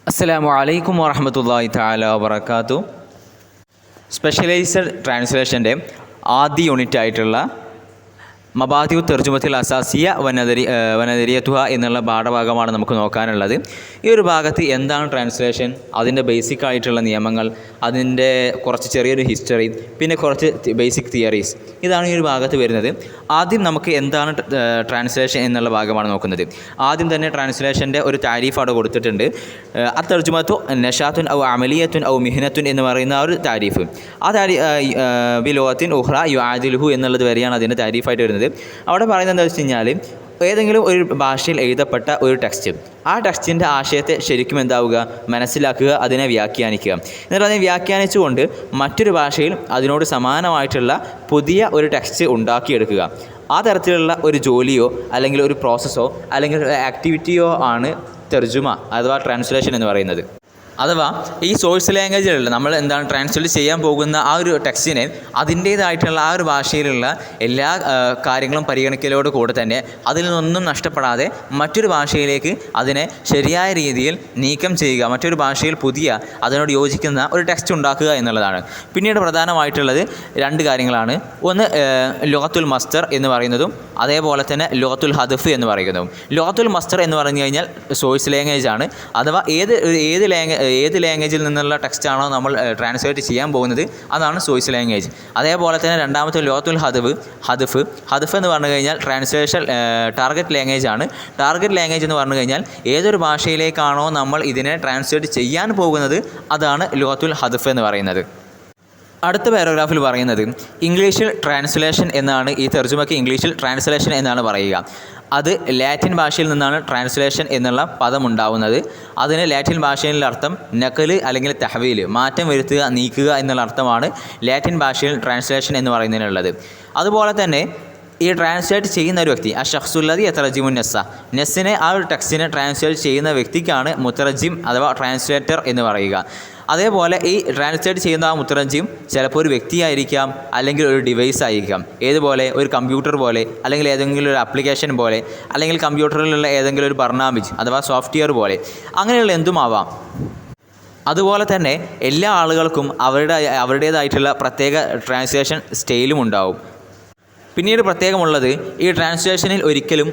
അസ്സലാമു അലൈക്കും വറഹ്മത്തുള്ളാഹി തആല വബറകാതുഹു. സ്പെഷ്യലൈസ്ഡ് ട്രാൻസ്ലേഷൻ്റെ ആദ്യ യൂണിറ്റ് ആയിട്ടുള്ള മബാദിഉ തർജുമത്തിൽ അസാസിയ വനദരിയത്തുഹ എന്നുള്ള പാഠഭാഗമാണ് നമുക്ക് നോക്കാനുള്ളത്. ഈ ഒരു ഭാഗത്ത് എന്താണ് ട്രാൻസ്ലേഷൻ, അതിൻ്റെ ബേസിക് ആയിട്ടുള്ള നിയമങ്ങൾ, അതിൻ്റെ കുറച്ച് ചെറിയൊരു ഹിസ്റ്ററി, പിന്നെ കുറച്ച് ബേസിക് തിയറീസ്, ഇതാണ് ഈ ഒരു ഭാഗത്ത് വരുന്നത്. ആദ്യം നമുക്ക് എന്താണ് ട്രാൻസ്ലേഷൻ എന്നുള്ള ഭാഗമാണ് നോക്കുന്നത്. ആദ്യം തന്നെ ട്രാൻസ്ലേഷൻ്റെ ഒരു താരീഫ് അവിടെ കൊടുത്തിട്ടുണ്ട്. തർജുമത്തു നഷാത്തുൻ ഔ അമലിയത്തുൻ ഔ മിഹ്നത്തുൻ എന്ന് പറയുന്ന ആ ഒരു താരീഫ്, ബിലോത്തിൻ ഉഹ്റ യുആദിലുഹു എന്നുള്ളത് വരെയാണ് അതിൻ്റെ താരീഫായിട്ട് വരുന്നത്. അവിടെ പറയുന്നത് എന്താ വെച്ച് കഴിഞ്ഞാൽ, ഏതെങ്കിലും ഒരു ഭാഷയിൽ എഴുതപ്പെട്ട ഒരു ടെക്സ്റ്റ്, ആ ടെക്സ്റ്റിൻ്റെ ആശയത്തെ ശരിക്കും എന്താവുക, മനസ്സിലാക്കുക, അതിനെ വ്യാഖ്യാനിക്കുക. എന്നിട്ട് അതിനെ വ്യാഖ്യാനിച്ചുകൊണ്ട് മറ്റൊരു ഭാഷയിൽ അതിനോട് സമാനമായിട്ടുള്ള പുതിയ ഒരു ടെക്സ്റ്റ് ഉണ്ടാക്കിയെടുക്കുക. ആ തരത്തിലുള്ള ഒരു ജോലിയോ അല്ലെങ്കിൽ ഒരു പ്രോസസ്സോ അല്ലെങ്കിൽ ഒരു ആക്ടിവിറ്റിയോ ആണ് തർജുമ അഥവാ ട്രാൻസ്ലേഷൻ എന്ന് പറയുന്നത്. അഥവാ ഈ സോഴ്സ് ലാംഗ്വേജിലുള്ള നമ്മൾ എന്താണ് ട്രാൻസ്ലേറ്റ് ചെയ്യാൻ പോകുന്ന ആ ഒരു ടെക്സ്റ്റിനെ അതിൻ്റേതായിട്ടുള്ള ആ ഒരു ഭാഷയിലുള്ള എല്ലാ കാര്യങ്ങളും പരിഗണിക്കലോട് കൂടെ തന്നെ അതിൽ നിന്നൊന്നും നഷ്ടപ്പെടാതെ മറ്റൊരു ഭാഷയിലേക്ക് അതിനെ ശരിയായ രീതിയിൽ നീക്കം ചെയ്യുക, മറ്റൊരു ഭാഷയിൽ പുതിയ അതിനോട് യോജിക്കുന്ന ഒരു ടെക്സ്റ്റ് ഉണ്ടാക്കുക എന്നുള്ളതാണ്. പിന്നീട് പ്രധാനമായിട്ടുള്ളത് രണ്ട് കാര്യങ്ങളാണ്. ഒന്ന് ലുഗത്തുൽ മസ്തർ എന്ന് പറയുന്നതും അതേപോലെ തന്നെ ലുഗത്തുൽ ഹദഫ് എന്ന് പറയുന്നതും. ലുഗത്തുൽ മസ്തർ എന്ന് പറഞ്ഞു കഴിഞ്ഞാൽ സോഴ്സ് ലാംഗ്വേജ് ആണ്. അഥവാ ഏത് ലാംഗ്വേജിൽ നിന്നുള്ള ടെക്സ്റ്റാണോ നമ്മൾ ട്രാൻസ്ലേറ്റ് ചെയ്യാൻ പോകുന്നത് അതാണ് സോഴ്സ് ലാംഗ്വേജ്. അതേപോലെ തന്നെ രണ്ടാമത്തെ ലുഗത്തുൽ ഹദഫ് എന്ന് പറഞ്ഞു കഴിഞ്ഞാൽ ട്രാൻസ്ലേഷൻ ടാർഗറ്റ് ലാംഗ്വേജ് ആണ്. ടാർഗറ്റ് ലാംഗ്വേജ് എന്ന് പറഞ്ഞു കഴിഞ്ഞാൽ ഏതൊരു ഭാഷയിലേക്കാണോ നമ്മൾ ഇതിനെ ട്രാൻസ്ലേറ്റ് ചെയ്യാൻ പോകുന്നത് അതാണ് ലുഗത്തുൽ ഹദഫ് എന്ന് പറയുന്നത്. അടുത്ത പാരഗ്രാഫിൽ പറയുന്നത് ഇംഗ്ലീഷിൽ ട്രാൻസ്ലേഷൻ എന്നാണ്. ഈ തർജുമയ്ക്ക് ഇംഗ്ലീഷിൽ ട്രാൻസ്ലേഷൻ എന്നാണ് പറയുക. അത് ലാറ്റിൻ ഭാഷയിൽ നിന്നാണ് ട്രാൻസ്ലേഷൻ എന്നുള്ള പദം ഉണ്ടാവുന്നത്. അതിന് ലാറ്റിൻ ഭാഷയിലെ അർത്ഥം നഖല് അല്ലെങ്കിൽ തഹ്വീൽ, മാറ്റം വരുത്തുക, നീക്കുക എന്നുള്ള അർത്ഥമാണ് ലാറ്റിൻ ഭാഷയിൽ ട്രാൻസ്ലേഷൻ എന്ന് പറയുന്നതിനുള്ളത്. അതുപോലെ തന്നെ ഈ ട്രാൻസ്ലേറ്റ് ചെയ്യുന്ന ഒരു വ്യക്തി അഷഖ്സുല്ലദി യതറജിമുൻ നെസ്സിനെ ആ ഒരു ടെക്സ്റ്റിനെ ട്രാൻസ്ലേറ്റ് ചെയ്യുന്ന വ്യക്തിക്കാണ് മുത്തറജിം അഥവാ ട്രാൻസ്ലേറ്റർ എന്ന് പറയുക. അതേപോലെ ഈ ട്രാൻസ്ലേറ്റ് ചെയ്യുന്ന ആ മുത്തറജിം ചിലപ്പോൾ ഒരു വ്യക്തിയായിരിക്കാം, അല്ലെങ്കിൽ ഒരു ഡിവൈസ് ആയിരിക്കാം. ഏതുപോലെ, ഒരു കമ്പ്യൂട്ടർ പോലെ, അല്ലെങ്കിൽ ഏതെങ്കിലും ഒരു ആപ്ലിക്കേഷൻ പോലെ, അല്ലെങ്കിൽ കമ്പ്യൂട്ടറിലുള്ള ഏതെങ്കിലും ഒരു ബർനാമിജ് അഥവാ സോഫ്റ്റ്വെയർ പോലെ, അങ്ങനെയുള്ള എന്തുമാവാം. അതുപോലെ തന്നെ എല്ലാ ആളുകൾക്കും അവരുടേതായിട്ടുള്ള പ്രത്യേക ട്രാൻസ്ലേഷൻ സ്റ്റൈലും ഉണ്ടാവും. പിന്നീട് പ്രത്യേകമുള്ളത്, ഈ ട്രാൻസ്ലേഷനിൽ ഒരിക്കലും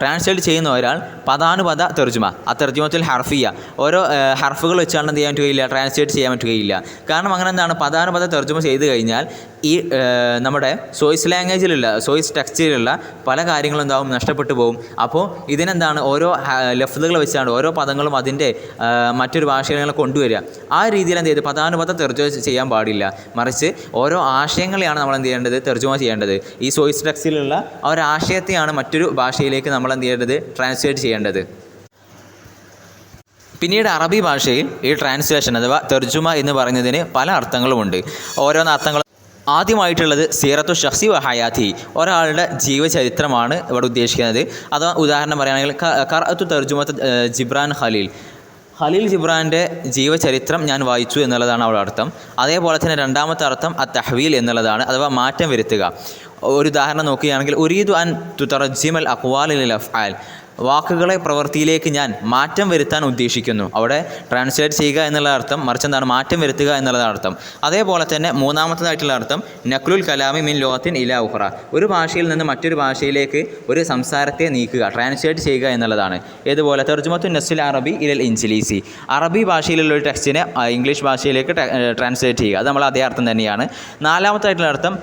ട്രാൻസ്ലേറ്റ് ചെയ്യുന്ന ഒരാൾ പദാനുപദ തർജുമ, ആ തർജുമത്തിൽ ഹർഫിയ, ഓരോ ഹർഫുകൾ വെച്ചാണ് എന്ത് ചെയ്യാൻ പറ്റുകയില്ല, ട്രാൻസ്ലേറ്റ് ചെയ്യാൻ പറ്റുകയില്ല. കാരണം അങ്ങനെ എന്താണ്, പദാനുപദ തർജുമ ചെയ്ത് കഴിഞ്ഞാൽ ഈ നമ്മുടെ സോഴ്സ് ടെക്സ്റ്റിലുള്ള പല കാര്യങ്ങളും എന്താവും, നഷ്ടപ്പെട്ടു പോകും. അപ്പോൾ ഇതിനെന്താണ്, ഓരോ ലഫ്ലുകൾ വെച്ചാണ് ഓരോ പദങ്ങളും അതിൻ്റെ മറ്റൊരു ഭാഷകളെ കൊണ്ടുവരിക. ആ രീതിയിൽ എന്ത് ചെയ്ത് പദാനുപദ തർജുമ ചെയ്യാൻ പാടില്ല. മറിച്ച് ഓരോ ആശയങ്ങളെയാണ് നമ്മൾ എന്ത് ചെയ്യേണ്ടത്, തർജുമ ചെയ്യേണ്ടത്. ഈ സോഴ്സ് ടെക്സ്റ്റിലുള്ള ആ ഒരു ആശയത്തെയാണ് മറ്റൊരു ഭാഷയിലേക്ക് നമ്മൾ എന്ത് ചെയ്യേണ്ടത്, ട്രാൻസ്ലേറ്റ് ചെയ്യേണ്ടത്. പിന്നീട് അറബി ഭാഷയിൽ ഈ ട്രാൻസ്ലേഷൻ അഥവാ തർജുമ എന്ന് പറയുന്നതിന് പല അർത്ഥങ്ങളുമുണ്ട്. ഓരോന്ന് അർത്ഥങ്ങൾ ആദ്യമായിട്ടുള്ളത് സീറത്തു ഷഖ്സി വ ഹയാത്തി, ഒരാളുടെ ജീവചരിത്രമാണ് ഇവിടെ ഉദ്ദേശിക്കുന്നത്. അഥവാ ഉദാഹരണം പറയുകയാണെങ്കിൽ ഖറഅത്തു തർജുമത്ത് ജിബ്രാൻ ഖലീൽ ജിബ്രാൻ്റെ ജീവചരിത്രം ഞാൻ വായിച്ചു എന്നുള്ളതാണ് അവിടെ അർത്ഥം. അതേപോലെ തന്നെ രണ്ടാമത്തെ അർത്ഥം തഹ്വീൽ എന്നുള്ളതാണ്, അഥവാ മാറ്റം വരുത്തുക. ഒരു ഉദാഹരണം നോക്കുകയാണെങ്കിൽ ഉരീദു അൻ തുതറജിമൽ അഖ്വാൽ ലിൽ അഫ്ആൽ, വാക്കുകളെ പ്രവൃത്തിയിലേക്ക് ഞാൻ മാറ്റം വരുത്താൻ ഉദ്ദേശിക്കുന്നു. അവിടെ ട്രാൻസ്ലേറ്റ് ചെയ്യുക എന്നുള്ള അർത്ഥം, മറിച്ച് എന്താണ്, മാറ്റം വരുത്തുക എന്നുള്ളതാണ് അർത്ഥം. അതേപോലെ തന്നെ മൂന്നാമത്തേതായിട്ടുള്ള അർത്ഥം നഖ്ലുൽ കലാമി മിൻ ലുഗത്തിൻ ഇലാ ഉഖ്റ, ഒരു ഭാഷയിൽ നിന്ന് മറ്റൊരു ഭാഷയിലേക്ക് ഒരു സംസാരത്തെ നീക്കുക, ട്രാൻസ്ലേറ്റ് ചെയ്യുക എന്നുള്ളതാണ്. ഇതുപോലെ തർജുമത്തു നസ്സുൽ അറബി ഇലൽ ഇൻജിലീസി, അറബി ഭാഷയിലുള്ള ഒരു ടെക്സ്റ്റിനെ ഇംഗ്ലീഷ് ഭാഷയിലേക്ക് ട്രാൻസ്ലേറ്റ് ചെയ്യുക, അത് നമ്മൾ അതേ അർത്ഥം തന്നെയാണ്. നാലാമത്തായിട്ടുള്ള അർത്ഥം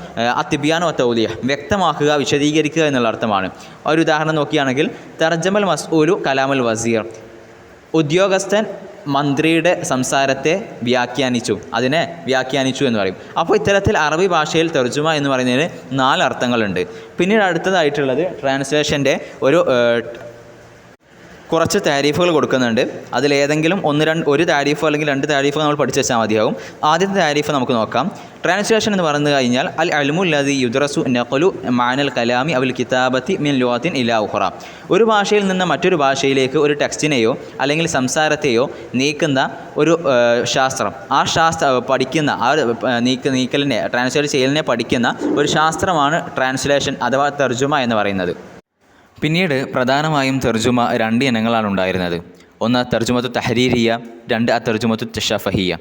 അത്തിബിയാനോ തൗലിയ, വ്യക്തമാക്കുക, വിശദീകരിക്കുക എന്നുള്ള അർത്ഥമാണ്. ഒരു ഉദാഹരണം നോക്കുകയാണെങ്കിൽ തർജമൽ മസ്ഊലു കലാമുൽ വസീർ, ഉദ്യോഗസ്ഥൻ മന്ത്രിയുടെ സംസാരത്തെ അതിനെ വ്യാഖ്യാനിച്ചു എന്ന് പറയും. അപ്പോൾ ഇത്തരത്തിൽ അറബി ഭാഷയിൽ തർജുമ എന്ന് പറയുന്നതിന് 4 അർത്ഥങ്ങളുണ്ട്. പിന്നീട് അടുത്തതായിട്ടുള്ളത് ട്രാൻസ്ലേഷൻ്റെ കുറച്ച് താരീഫുകൾ കൊടുക്കുന്നുണ്ട്. അതിലേതെങ്കിലും ഒരു താരീഫോ അല്ലെങ്കിൽ 2 താരീഫോ നമ്മൾ പഠിച്ചു വെച്ചാൽ മതിയാവും. ആദ്യത്തെ താരീഫ് നമുക്ക് നോക്കാം. ട്രാൻസ്ലേഷൻ എന്ന് പറഞ്ഞു കഴിഞ്ഞാൽ അൽ അൽമുല്ലദി യുദ്റസു നഖ്ലു മാനൽ കലാമി അവൽ കിതാബത്തി മിൻ ലുഗത്തിൻ ഇലാ ഉഖ്റ, ഒരു ഭാഷയിൽ നിന്ന് മറ്റൊരു ഭാഷയിലേക്ക് ഒരു ടെക്സ്റ്റിനെയോ അല്ലെങ്കിൽ സംസാരത്തെയോ നീക്കുന്ന ഒരു ശാസ്ത്രം, പഠിക്കുന്ന ആ നീക്കലിനെ, ട്രാൻസ്ലേറ്റ് ചെയ്യലിനെ പഠിക്കുന്ന ഒരു ശാസ്ത്രമാണ് ട്രാൻസ്ലേഷൻ അഥവാ തർജുമ എന്ന് പറയുന്നത്. പിന്നീട് പ്രധാനമായും തർജുമ 2 ഇനങ്ങളാണ് ഉണ്ടായിരുന്നത്. ഒന്ന് തർജുമത്തു തഹരീരിയ, രണ്ട് തർജുമത്തു ഷഫഹിയ.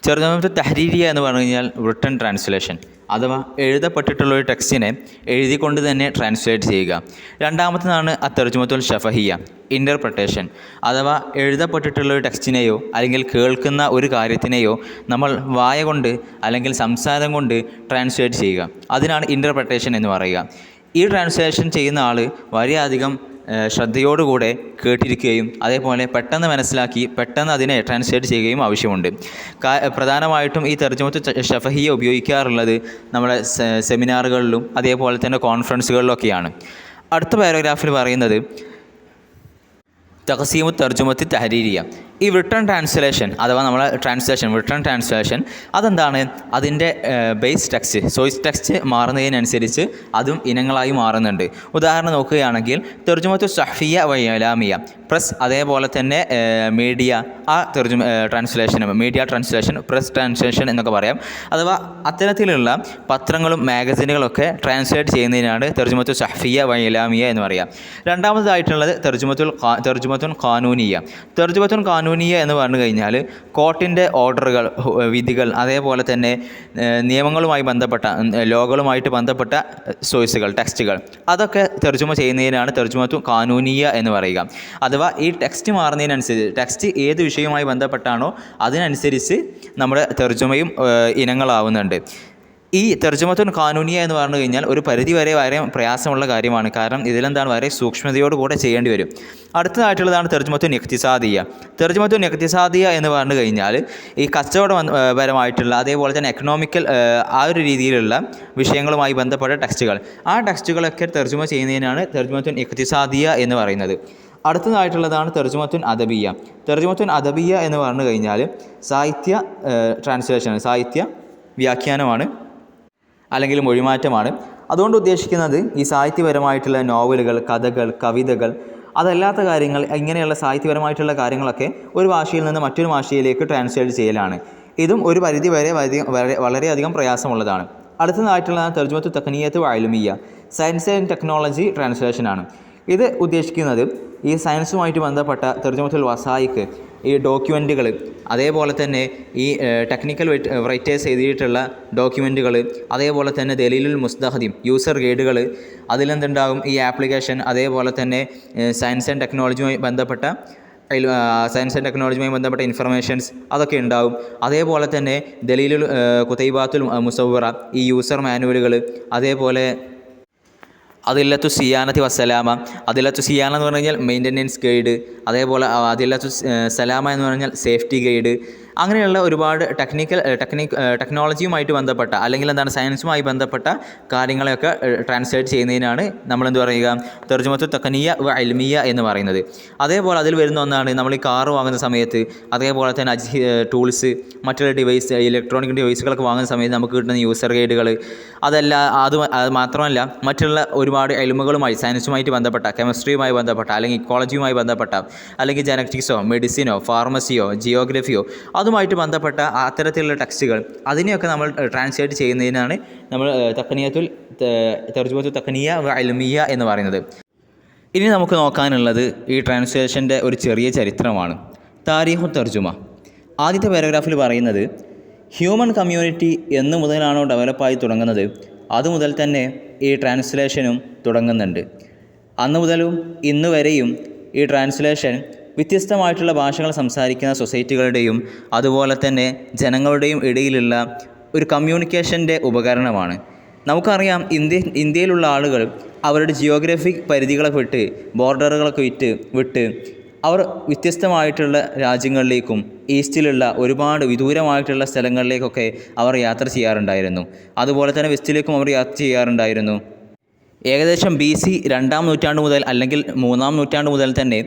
തർജുമത്തു തഹരീരിയ എന്ന് പറഞ്ഞു കഴിഞ്ഞാൽ റിട്ടൺ ട്രാൻസ്ലേഷൻ, അഥവാ എഴുതപ്പെട്ടിട്ടുള്ള ഒരു ടെക്സ്റ്റിനെ എഴുതിക്കൊണ്ട് തന്നെ ട്രാൻസ്ലേറ്റ് ചെയ്യുക. രണ്ടാമത്തേതാണ് തർജുമത്തുൽ ഷഫഹിയ, ഇൻ്റർപ്രട്ടേഷൻ, അഥവാ എഴുതപ്പെട്ടിട്ടുള്ള ഒരു ടെക്സ്റ്റിനെയോ അല്ലെങ്കിൽ കേൾക്കുന്ന ഒരു കാര്യത്തിനെയോ നമ്മൾ വായ കൊണ്ട് അല്ലെങ്കിൽ സംസാരം കൊണ്ട് ട്രാൻസ്ലേറ്റ് ചെയ്യുക. അതിനാണ് ഇൻ്റർപ്രട്ടേഷൻ എന്ന് പറയുക. ഈ ട്രാൻസ്ലേഷൻ ചെയ്യുന്ന ആൾ വളരെയധികം ശ്രദ്ധയോടുകൂടെ കേട്ടിരിക്കുകയും അതേപോലെ പെട്ടെന്ന് മനസ്സിലാക്കി പെട്ടെന്ന് അതിനെ ട്രാൻസ്ലേറ്റ് ചെയ്യുകയും ആവശ്യമുണ്ട്. പ്രധാനമായിട്ടും ഈ തർജുമത്തു ഷഫഹിയ ഉപയോഗിക്കാറുള്ളത് നമ്മുടെ സെമിനാറുകളിലും അതേപോലെ തന്നെ കോൺഫറൻസുകളിലൊക്കെയാണ്. അടുത്ത പാരഗ്രാഫിൽ പറയുന്നത് തഖസീമു തർജുമത്തി തഹരീരിയ. ഈ റിട്ടൺ ട്രാൻസ്ലേഷൻ അഥവാ നമ്മളെ റിട്ടൺ ട്രാൻസ്ലേഷൻ അതെന്താണ്? അതിൻ്റെ ബേസ് ടെക്സ്റ്റ്, സോഴ്സ് ടെക്സ്റ്റ് മാറുന്നതിനനുസരിച്ച് അതും ഇനങ്ങളായി മാറുന്നുണ്ട്. ഉദാഹരണം നോക്കുകയാണെങ്കിൽ തർജുമത്തു സഹ്ഫിയ വയലാമിയ, പ്രസ് അതേപോലെ തന്നെ മീഡിയ, ആ മീഡിയ ട്രാൻസ്ലേഷൻ, പ്രസ് ട്രാൻസ്ലേഷൻ എന്നൊക്കെ പറയാം. അഥവാ അത്തരത്തിലുള്ള പത്രങ്ങളും മാഗസിനുകളൊക്കെ ട്രാൻസ്ലേറ്റ് ചെയ്യുന്നതിനാണ് തർജുമത്തു സഹ്ഫിയ വയലാമിയ എന്ന് പറയാം. രണ്ടാമതായിട്ടുള്ളത് തർജുമത്തുൻ ഖാനൂനിയ. തർജുമത്തുൻ ഖാനൂനിയ എന്ന് പറഞ്ഞു കഴിഞ്ഞാൽ കോർട്ടിൻ്റെ ഓർഡറുകൾ, വിധികൾ, അതേപോലെ തന്നെ നിയമങ്ങളുമായി ബന്ധപ്പെട്ട ലോകളുമായിട്ട് ബന്ധപ്പെട്ട സോഴ്സുകൾ, ടെക്സ്റ്റുകൾ, അതൊക്കെ തർജുമ ചെയ്യുന്നതിനാണ് തർജുമത്തു ഖാനൂനിയ എന്ന് പറയുക. അഥവാ ഈ ടെക്സ്റ്റ് മാറുന്നതിനനുസരിച്ച്, ടെക്സ്റ്റ് ഏത് വിഷയവുമായി ബന്ധപ്പെട്ടാണോ അതിനനുസരിച്ച് നമ്മുടെ തർജുമയും ഇനങ്ങളാവുന്നുണ്ട്. ഈ തർജുമത്തുൻ ഖാനൂനിയ എന്ന് പറഞ്ഞു കഴിഞ്ഞാൽ ഒരു പരിധി വരെ വളരെ പ്രയാസമുള്ള കാര്യമാണ്. കാരണം ഇതിലെന്താണ് വളരെ സൂക്ഷ്മതയോടുകൂടെ ചെയ്യേണ്ടി വരും. അടുത്തതായിട്ടുള്ളതാണ് തർജുമത്തുൻ ഇഖ്തിസാദിയ. തർജുമത്തുൻ ഇഖ്തിസാദിയ എന്ന് പറഞ്ഞു കഴിഞ്ഞാൽ ഈ കച്ചവടപരമായിട്ടുള്ള അതേപോലെ തന്നെ എക്കണോമിക്കൽ ആ ഒരു രീതിയിലുള്ള വിഷയങ്ങളുമായി ബന്ധപ്പെട്ട ടെക്സ്റ്റുകൾ, ആ ടെക്സ്റ്റുകളൊക്കെ തർജുമ ചെയ്യുന്നതിനാണ് തർജുമത്തുൻ ഇഖ്തിസാദിയ എന്ന് പറയുന്നത്. അടുത്തതായിട്ടുള്ളതാണ് തർജുമത്തുൻ അദബിയ. തർജുമത്തുൻ അദബിയ എന്ന് പറഞ്ഞു കഴിഞ്ഞാൽ സാഹിത്യ ട്രാൻസ്ലേഷൻ, സാഹിത്യ വ്യാഖ്യാനമാണ് അല്ലെങ്കിൽ മൊഴിമാറ്റമാണ്. അതുകൊണ്ട് ഉദ്ദേശിക്കുന്നത് ഈ സാഹിത്യപരമായിട്ടുള്ള നോവലുകൾ, കഥകൾ, കവിതകൾ, അതല്ലാത്ത കാര്യങ്ങൾ, ഇങ്ങനെയുള്ള സാഹിത്യപരമായിട്ടുള്ള കാര്യങ്ങളൊക്കെ ഒരു ഭാഷയിൽ നിന്ന് മറ്റൊരു ഭാഷയിലേക്ക് ട്രാൻസ്ലേറ്റ് ചെയ്യലാണ്. ഇതും ഒരു പരിധി വരെ വളരെയധികം പ്രയാസമുള്ളതാണ്. അടുത്തതായിട്ടുള്ള തർജുമത്തു തഖ്നിയത്തു വഇൽമിയ, സയൻസ് ആൻഡ് ടെക്നോളജി ട്രാൻസ്ലേഷനാണ്. ഇത് ഉദ്ദേശിക്കുന്നത് ഈ സയൻസുമായിട്ട് ബന്ധപ്പെട്ട തർജുമത്തുൽ വസായിക്ക്, ഈ ഡോക്യുമെൻറ്റുകൾ, അതേപോലെ തന്നെ ഈ ടെക്നിക്കൽ റൈറ്റേഴ്സ് എഴുതിയിട്ടുള്ള ഡോക്യുമെൻറ്റുകൾ, അതേപോലെ തന്നെ ദലീലുൽ മുസ്തഖദിം, യൂസർ ഗൈഡുകൾ, അതിലെന്തുണ്ടാകും ഈ ആപ്ലിക്കേഷൻ, അതേപോലെ തന്നെ സയൻസ് ആൻഡ് ടെക്നോളജിയുമായി ബന്ധപ്പെട്ട ഇൻഫർമേഷൻസ് അതൊക്കെ ഉണ്ടാകും. അതേപോലെ തന്നെ ദലീലുൽ കുതൈബാത്തുൽ മുസവ്വറ, ഈ യൂസർ മാനുവലുകൾ, അതേപോലെ അതില്ലത്തു സിയാനത്തി വസ്സലാമ. അതില്ലത്തു സിയാന എന്ന് പറഞ്ഞു കഴിഞ്ഞാൽ മെയിൻ്റനൻസ് ഗൈഡ്, അതേപോലെ അതില്ലത്തു സലാമ എന്ന് പറഞ്ഞാൽ സേഫ്റ്റി ഗൈഡ്. അങ്ങനെയുള്ള ഒരുപാട് ടെക്നോളജിയുമായിട്ട് ബന്ധപ്പെട്ട അല്ലെങ്കിൽ എന്താണ് സയൻസുമായി ബന്ധപ്പെട്ട കാര്യങ്ങളെയൊക്കെ ട്രാൻസ്ലേറ്റ് ചെയ്യുന്നതിനാണ് നമ്മളെന്ത് പറയുക, തർജുമത്തു തഖ്നിയ വ ഇൽമിയ എന്ന് പറയുന്നത്. അതേപോലെ അതിൽ വരുന്ന ഒന്നാണ് നമ്മൾ ഈ കാറ് വാങ്ങുന്ന സമയത്ത്, അതേപോലെ തന്നെ ടൂൾസ്, മറ്റുള്ള ഇലക്ട്രോണിക് ഡിവൈസുകളൊക്കെ വാങ്ങുന്ന സമയത്ത് നമുക്ക് കിട്ടുന്ന യൂസർ ഗൈഡുകൾ, അത് മാത്രമല്ല മറ്റുള്ള ഒരുപാട് ഇൽമുകളുമായി, സയൻസുമായിട്ട് ബന്ധപ്പെട്ട, കെമിസ്ട്രിയുമായി ബന്ധപ്പെട്ട, അല്ലെങ്കിൽ ഇക്കോളജിയുമായി ബന്ധപ്പെട്ട, അല്ലെങ്കിൽ ജനറ്റിക്സോ മെഡിസിനോ ഫാർമസിയോ ജിയോഗ്രഫിയോ അതുമായിട്ട് ബന്ധപ്പെട്ട അത്തരത്തിലുള്ള ടെക്സ്റ്റുകൾ, അതിനെയൊക്കെ നമ്മൾ ട്രാൻസ്ലേറ്റ് ചെയ്യുന്നതിനാണ് നമ്മൾ തർജുമത്തു തഖ്നിയ വ ഇൽമിയ എന്ന് പറയുന്നത്. ഇനി നമുക്ക് നോക്കാനുള്ളത് ഈ ട്രാൻസ്ലേഷൻ്റെ ഒരു ചെറിയ ചരിത്രമാണ്. താരീഖു തർജുമ. ആദ്യത്തെ പാരഗ്രാഫിൽ പറയുന്നത് ഹ്യൂമൻ കമ്മ്യൂണിറ്റി എന്ന് മുതലാണോ ഡെവലപ്പായി തുടങ്ങുന്നത് അതുമുതൽ തന്നെ ഈ ട്രാൻസ്ലേഷനും തുടങ്ങുന്നുണ്ട്. അന്ന് മുതലും ഇന്ന് വരെയും ഈ ട്രാൻസ്ലേഷൻ വ്യത്യസ്തമായിട്ടുള്ള ഭാഷകൾ സംസാരിക്കുന്ന സൊസൈറ്റികളുടെയും അതുപോലെ തന്നെ ജനങ്ങളുടെയും ഇടയിലുള്ള ഒരു കമ്മ്യൂണിക്കേഷൻ്റെ ഉപകരണമാണ്. നമുക്കറിയാം ഇന്ത്യയിലുള്ള ആളുകൾ അവരുടെ ജിയോഗ്രഫിക് പരിധികളൊക്കെ വിട്ട്, ബോർഡറുകളൊക്കെ വിട്ട് അവർ വ്യത്യസ്തമായിട്ടുള്ള രാജ്യങ്ങളിലേക്കും ഈസ്റ്റിലുള്ള ഒരുപാട് വിദൂരമായിട്ടുള്ള സ്ഥലങ്ങളിലേക്കൊക്കെ അവർ യാത്ര ചെയ്യാറുണ്ടായിരുന്നു. അതുപോലെ തന്നെ വെസ്റ്റിലേക്കും അവർ യാത്ര ചെയ്യാറുണ്ടായിരുന്നു. ഏകദേശം BC 2-ാം നൂറ്റാണ്ട് മുതൽ അല്ലെങ്കിൽ 3-ാം നൂറ്റാണ്ട് മുതൽ തന്നെ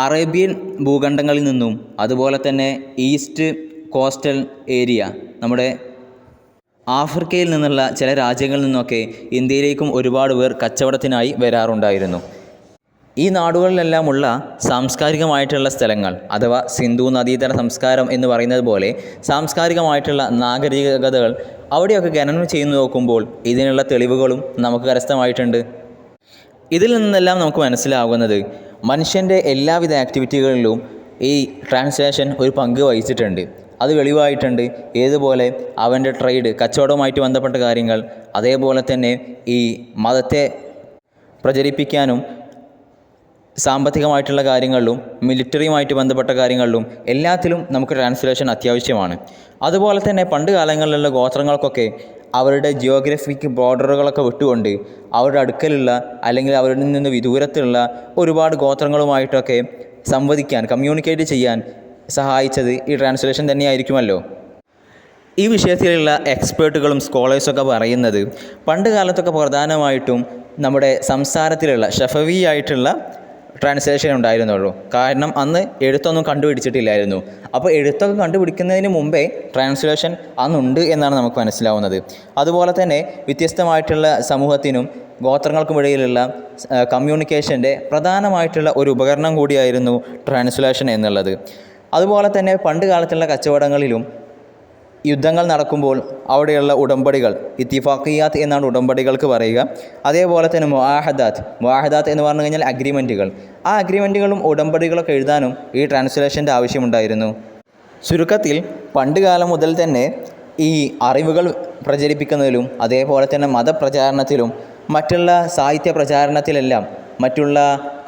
അറേബ്യൻ ഭൂഖണ്ഡങ്ങളിൽ നിന്നും അതുപോലെ തന്നെ ഈസ്റ്റ് കോസ്റ്റൽ ഏരിയ, നമ്മുടെ ആഫ്രിക്കയിൽ നിന്നുള്ള ചില രാജ്യങ്ങളിൽ നിന്നൊക്കെ ഇന്ത്യയിലേക്കും ഒരുപാട് പേർ കച്ചവടത്തിനായി വരാറുണ്ടായിരുന്നു. ഈ നാടുകളിലെല്ലാമുള്ള സാംസ്കാരികമായിട്ടുള്ള സ്ഥലങ്ങൾ അഥവാ സിന്ധു നദീതട സംസ്കാരം എന്ന് പറയുന്നത് പോലെ സാംസ്കാരികമായിട്ടുള്ള നാഗരികതകൾ അവിടെയൊക്കെ ഖനനം ചെയ്തു നോക്കുമ്പോൾ ഇതിനുള്ള തെളിവുകളും നമുക്ക് കരസ്ഥമായിട്ടുണ്ട്. ഇതിൽ നിന്നെല്ലാം നമുക്ക് മനസ്സിലാകുന്നത് മനുഷ്യൻ്റെ എല്ലാവിധ ആക്ടിവിറ്റികളിലും ഈ ട്രാൻസ്ലേഷൻ ഒരു പങ്ക് വഹിച്ചിട്ടുണ്ട്. അത് വെളിവായിട്ടുണ്ട്. ഏതുപോലെ അവൻ്റെ ട്രേഡ്, കച്ചവടവുമായിട്ട് ബന്ധപ്പെട്ട കാര്യങ്ങൾ, അതേപോലെ തന്നെ ഈ മതത്തെ പ്രചരിപ്പിക്കാനും സാമ്പത്തികമായിട്ടുള്ള കാര്യങ്ങളിലും മിലിറ്ററിയുമായിട്ട് ബന്ധപ്പെട്ട കാര്യങ്ങളിലും എല്ലാത്തിലും നമുക്ക് ട്രാൻസ്ലേഷൻ അത്യാവശ്യമാണ്. അതുപോലെ തന്നെ പണ്ട് കാലങ്ങളിലുള്ള ഗോത്രങ്ങൾക്കൊക്കെ അവരുടെ ജിയോഗ്രഫിക് ബോർഡറുകളൊക്കെ വിട്ടുകൊണ്ട് അവരുടെ അടുക്കലുള്ള അല്ലെങ്കിൽ അവരിൽ നിന്ന് വിദൂരത്തുള്ള ഒരുപാട് ഗോത്രങ്ങളുമായിട്ടൊക്കെ സംവദിക്കാൻ, കമ്മ്യൂണിക്കേറ്റ് ചെയ്യാൻ സഹായിച്ചത് ഈ ട്രാൻസ്ലേഷൻ തന്നെയായിരിക്കുമല്ലോ. ഈ വിഷയത്തിലുള്ള എക്സ്പേർട്ടുകളും സ്കോളേഴ്സൊക്കെ പറയുന്നത് പണ്ട് കാലത്തൊക്കെ പ്രധാനമായിട്ടും നമ്മുടെ സംസാരത്തിലുള്ള ഷഫവി ആയിട്ടുള്ള ട്രാൻസ്ലേഷൻ ഉണ്ടായിരുന്നുള്ളൂ. കാരണം അന്ന് എഴുത്തൊന്നും കണ്ടുപിടിച്ചിട്ടില്ലായിരുന്നു. അപ്പോൾ എഴുത്തൊക്കെ കണ്ടുപിടിക്കുന്നതിന് മുമ്പേ ട്രാൻസ്ലേഷൻ അന്നുണ്ട് എന്നാണ് നമുക്ക് മനസ്സിലാവുന്നത്. അതുപോലെ തന്നെ വ്യത്യസ്തമായിട്ടുള്ള സമൂഹത്തിനും ഗോത്രങ്ങൾക്കുമിടയിലുള്ള കമ്മ്യൂണിക്കേഷൻ്റെ പ്രധാനമായിട്ടുള്ള ഒരു ഉപകരണം കൂടിയായിരുന്നു ട്രാൻസ്ലേഷൻ എന്നുള്ളത്. അതുപോലെ തന്നെ പണ്ട് കാലത്തുള്ള കച്ചവടങ്ങളിലും യുദ്ധങ്ങൾ നടക്കുമ്പോൾ അവിടെയുള്ള ഉടമ്പടികൾ, ഇത്തിഫാഖിയാത്ത് എന്നാണ് ഉടമ്പടികൾക്ക് പറയുക. അതേപോലെ തന്നെ മുആഹദാത്ത് എന്ന് പറഞ്ഞു കഴിഞ്ഞാൽ അഗ്രിമെൻറ്റുകൾ. ആ അഗ്രിമെൻറ്റുകളും ഉടമ്പടികളൊക്കെ എഴുതാനും ഈ ട്രാൻസ്ലേഷൻ്റെ ആവശ്യമുണ്ടായിരുന്നു. ചുരുക്കത്തിൽ പണ്ട് കാലം മുതൽ തന്നെ ഈ അറിവുകൾ പ്രചരിപ്പിക്കുന്നതിലും അതേപോലെ തന്നെ മതപ്രചാരണത്തിലും മറ്റുള്ള സാഹിത്യ പ്രചാരണത്തിലെല്ലാം മറ്റുള്ള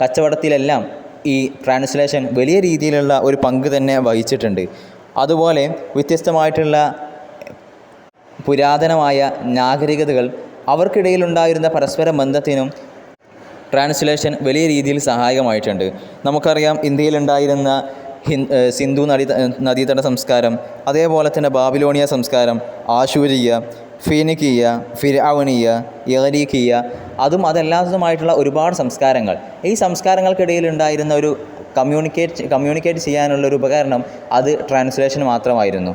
കച്ചവടത്തിലെല്ലാം ഈ ട്രാൻസ്ലേഷൻ വലിയ രീതിയിലുള്ള ഒരു പങ്ക് തന്നെ വഹിച്ചിട്ടുണ്ട്. അതുപോലെ വ്യത്യസ്തമായിട്ടുള്ള പുരാതനമായ നാഗരികതകൾ അവർക്കിടയിലുണ്ടായിരുന്ന പരസ്പര ബന്ധത്തിനും ട്രാൻസ്ലേഷൻ വലിയ രീതിയിൽ സഹായകമായിട്ടുണ്ട്. നമുക്കറിയാം ഇന്ത്യയിലുണ്ടായിരുന്ന സിന്ധു നദീതട സംസ്കാരം, അതേപോലെ തന്നെ ബാബിലോണിയ സംസ്കാരം, ആശൂരിയ, ഫീനിക്കിയ, ഫിർഔനിയ, ഇഗ്രീക്കിയ, അതല്ലാത്തതുമായിട്ടുള്ള ഒരുപാട് സംസ്കാരങ്ങൾ. ഈ സംസ്കാരങ്ങൾക്കിടയിലുണ്ടായിരുന്ന ഒരു കമ്മ്യൂണിക്കേറ്റ് ചെയ്യാനുള്ള ഒരു ഉപകരണം അത് ട്രാൻസ്ലേഷൻ മാത്രമായിരുന്നു.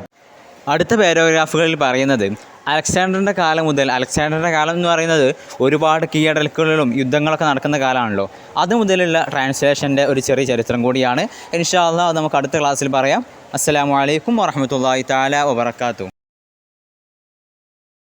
അടുത്ത പാരഗ്രാഫുകളിൽ പറയുന്നത് അലക്സാണ്ടറിൻ്റെ കാലം മുതൽ, അലക്സാണ്ടറിൻ്റെ കാലം എന്ന് പറയുന്നത് ഒരുപാട് കീഴടക്കലുകളും യുദ്ധങ്ങളൊക്കെ നടക്കുന്ന കാലമാണല്ലോ, അത് മുതലുള്ള ട്രാൻസ്ലേഷൻ്റെ ഒരു ചെറിയ ചരിത്രം കൂടിയാണ്. ഇൻഷാ അല്ലാഹ് നമുക്ക് അടുത്ത ക്ലാസ്സിൽ പറയാം. അസ്സലാമു അലൈക്കും വറഹ്മത്തുള്ളാഹി തആല വബറകാതുഹു.